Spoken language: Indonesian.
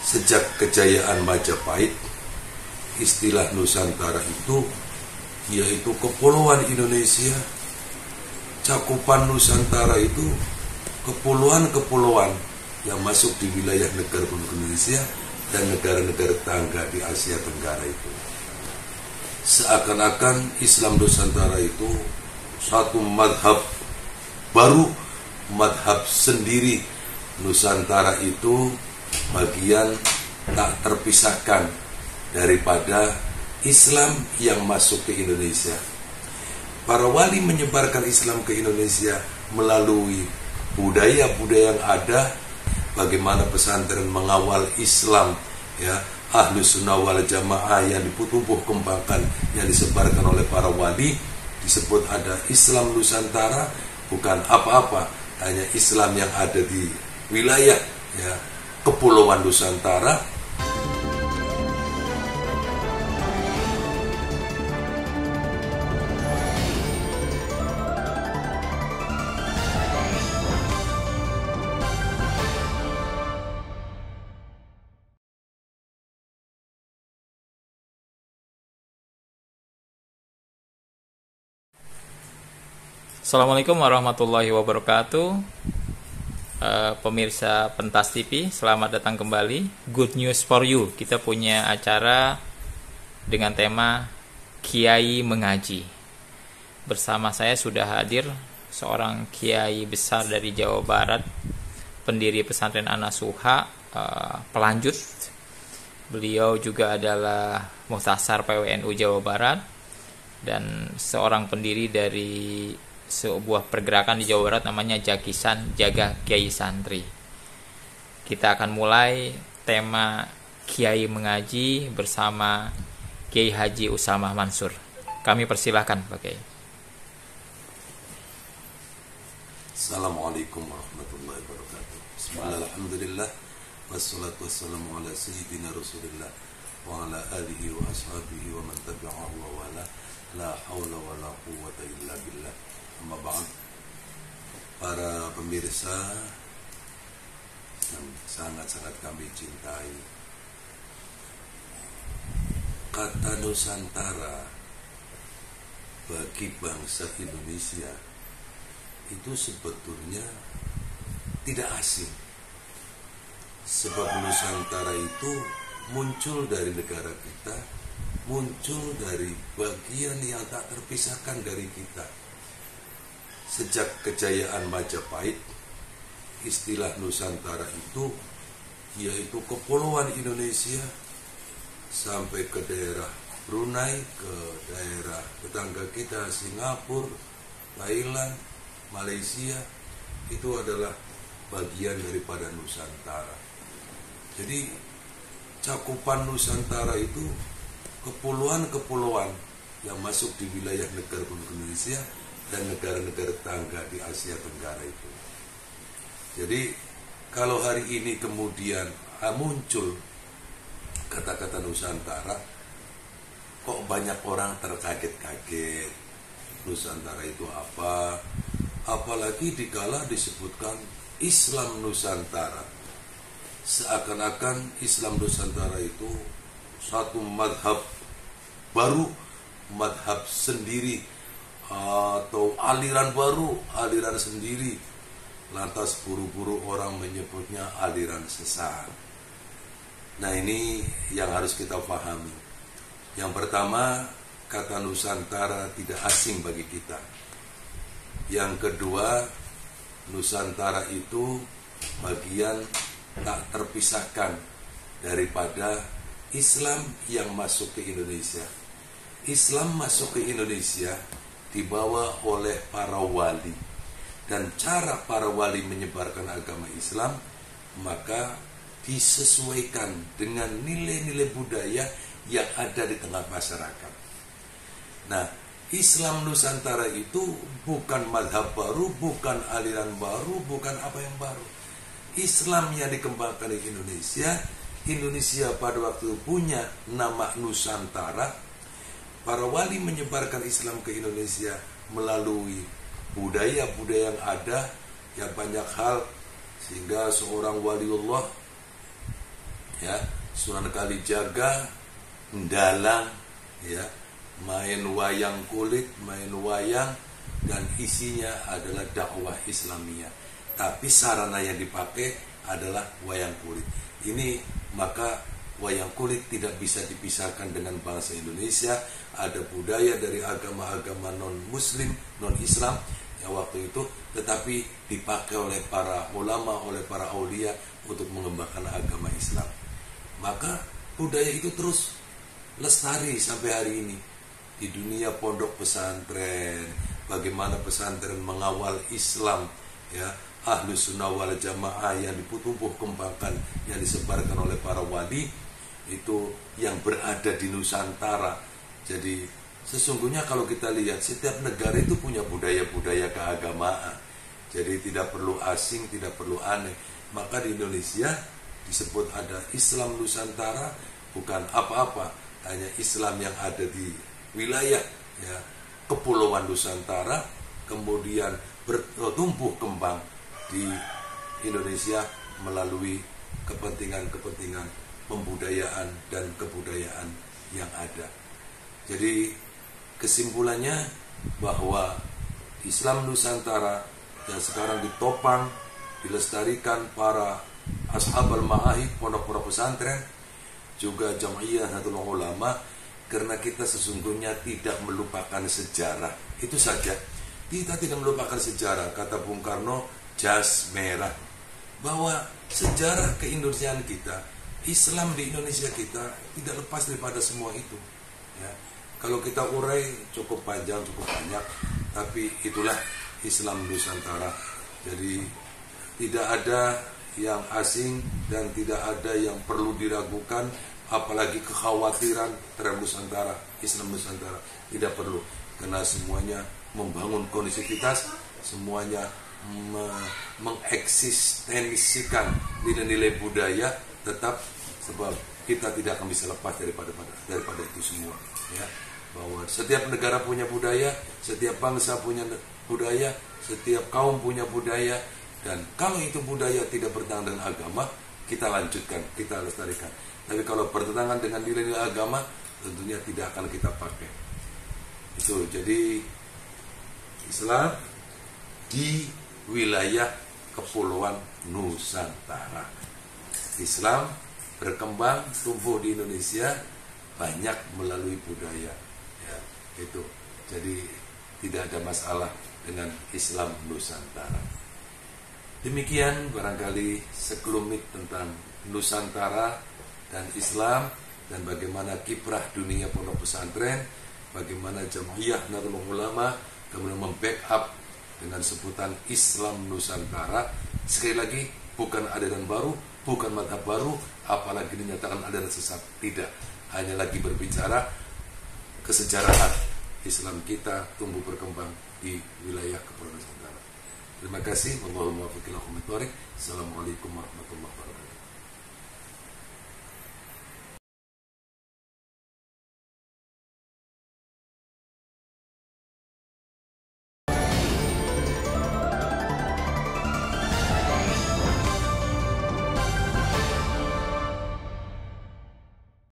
Sejak kejayaan Majapahit, istilah Nusantara itu yaitu kepulauan Indonesia. Cakupan Nusantara itu kepulauan-kepulauan yang masuk di wilayah negara Indonesia dan negara-negara tetangga di Asia Tenggara itu. Seakan-akan Islam Nusantara itu satu madhab baru, madhab sendiri. Nusantara itu bagian tak terpisahkan daripada Islam yang masuk ke Indonesia. Para wali menyebarkan Islam ke Indonesia melalui budaya-budaya yang ada. Bagaimana pesantren mengawal Islam, ya, Ahlus Sunnah wal Jamaah yang ditumbuh kembangkan, yang disebarkan oleh para wali, disebut ada Islam Nusantara, bukan apa-apa, hanya Islam yang ada di wilayah, ya, kepulauan Nusantara. Assalamualaikum warahmatullahi wabarakatuh. Pemirsa Pentas TV, selamat datang kembali. Good news for you. Kita punya acara dengan tema Kiai Mengaji. Bersama saya sudah hadir seorang kiai besar dari Jawa Barat, pendiri pesantren An-Nasuha, pelanjut. Beliau juga adalah Muhtasar PWNU Jawa Barat dan seorang pendiri dari sebuah pergerakan di Jawa Barat namanya Jakisan, Jaga Kiai Santri. Kita akan mulai tema Kiai Mengaji bersama Kiai Haji Usamah Mansur. Kami persilahkan Pak Kiai. Assalamualaikum warahmatullahi wabarakatuh. Bismillahirrahmanirrahim. Wassalatu wassalamu ala sayyidina Rasulillah wa ala alihi wa ashabihi wa man tabi'ahu wa wala. La haula wa la quwwata illa billah. Amma ba'd. Para pemirsa yang sangat-sangat kami cintai, kata Nusantara bagi bangsa Indonesia itu sebetulnya tidak asing. Sebab Nusantara itu muncul dari negara kita, muncul dari bagian yang tak terpisahkan dari kita. Sejak kejayaan Majapahit, istilah Nusantara itu yaitu kepulauan Indonesia sampai ke daerah Brunei, ke daerah tetangga kita Singapura, Thailand, Malaysia, itu adalah bagian daripada Nusantara. Jadi cakupan Nusantara itu kepulauan-kepulauan yang masuk di wilayah negara Indonesia dan negara-negara tetangga di Asia Tenggara itu. Jadi kalau hari ini kemudian muncul kata-kata Nusantara, kok banyak orang terkaget-kaget. Nusantara itu apa? Apalagi dikala disebutkan Islam Nusantara. Seakan-akan Islam Nusantara itu satu madhab baru, madhab sendiri, atau aliran baru, aliran sendiri. Lantas buru-buru orang menyebutnya aliran sesat. Nah, ini yang harus kita pahami. Yang pertama, kata Nusantara tidak asing bagi kita. Yang kedua, Nusantara itu bagian tak terpisahkan daripada Islam yang masuk ke Indonesia. Islam masuk ke Indonesia dibawa oleh para wali, dan cara para wali menyebarkan agama Islam maka disesuaikan dengan nilai-nilai budaya yang ada di tengah masyarakat. Nah, Islam Nusantara itu bukan madhab baru, bukan aliran baru, bukan apa yang baru. Islam yang dikembangkan di Indonesia, Indonesia pada waktu punya nama Nusantara. Para wali menyebarkan Islam ke Indonesia melalui budaya-budaya yang ada, ya banyak hal, sehingga seorang waliullah ya, Sunan Kalijaga, Ndalang, ya, main wayang kulit, main wayang, dan isinya adalah dakwah Islamiyah. Tapi sarana yang dipakai adalah wayang kulit. Ini maka wayang kulit tidak bisa dipisahkan dengan bangsa Indonesia. Ada budaya dari agama-agama non-Muslim, non-Islam yang waktu itu, tetapi dipakai oleh para ulama, oleh para aulia untuk mengembangkan agama Islam. Maka budaya itu terus lestari sampai hari ini di dunia pondok pesantren. Bagaimana pesantren mengawal Islam, ya, Ahlus Sunnah wal Jamaah yang ditumbuh kembangkan, yang disebarkan oleh para wali itu yang berada di Nusantara. Jadi sesungguhnya kalau kita lihat, setiap negara itu punya budaya-budaya keagamaan. Jadi tidak perlu asing, tidak perlu aneh. Maka di Indonesia disebut ada Islam Nusantara, bukan apa-apa, hanya Islam yang ada di wilayah, ya, Kepulauan Nusantara, kemudian bertumbuh kembang di Indonesia melalui kepentingan-kepentingan pembudayaan dan kebudayaan yang ada. Jadi kesimpulannya bahwa Islam Nusantara yang sekarang ditopang, dilestarikan para ashabul ma'ahid, pondok-pondok pesantren, juga Jam'iyah Nahdlatul Ulama, karena kita sesungguhnya tidak melupakan sejarah. Itu saja. Kita tidak melupakan sejarah. Kata Bung Karno, jas merah. Bahwa sejarah keindonesiaan kita, Islam di Indonesia kita tidak lepas daripada semua itu. Ya. Kalau kita urai cukup panjang, cukup banyak, tapi itulah Islam Nusantara. Jadi tidak ada yang asing dan tidak ada yang perlu diragukan, apalagi kekhawatiran terhadap Nusantara, Islam Nusantara. Tidak perlu, karena semuanya membangun kondusivitas, semuanya mengeksistensikan nilai-nilai budaya tetap, sebab kita tidak akan bisa lepas daripada itu semua, ya. Bahwa setiap negara punya budaya, setiap bangsa punya budaya, setiap kaum punya budaya, dan kalau itu budaya tidak bertentangan dengan agama, kita lanjutkan, kita lestarikan. Tapi kalau bertentangan dengan nilai-nilai agama, tentunya tidak akan kita pakai. Itu jadi Islam di wilayah Kepulauan Nusantara. Islam berkembang, tumbuh di Indonesia banyak melalui budaya, ya, itu. Jadi tidak ada masalah dengan Islam Nusantara. Demikian barangkali sekelumit tentang Nusantara dan Islam, dan bagaimana kiprah dunia pondok pesantren, bagaimana Jam'iyah Nahdlatul Ulama kemudian membackup dengan sebutan Islam Nusantara. Sekali lagi, bukan aliran baru, bukan mazhab baru, apalagi dinyatakan aliran sesat. Tidak, hanya lagi berbicara kesejarahan Islam kita tumbuh berkembang di wilayah Kepulauan Nusantara. Terima kasih. Assalamualaikum warahmatullahi wabarakatuh.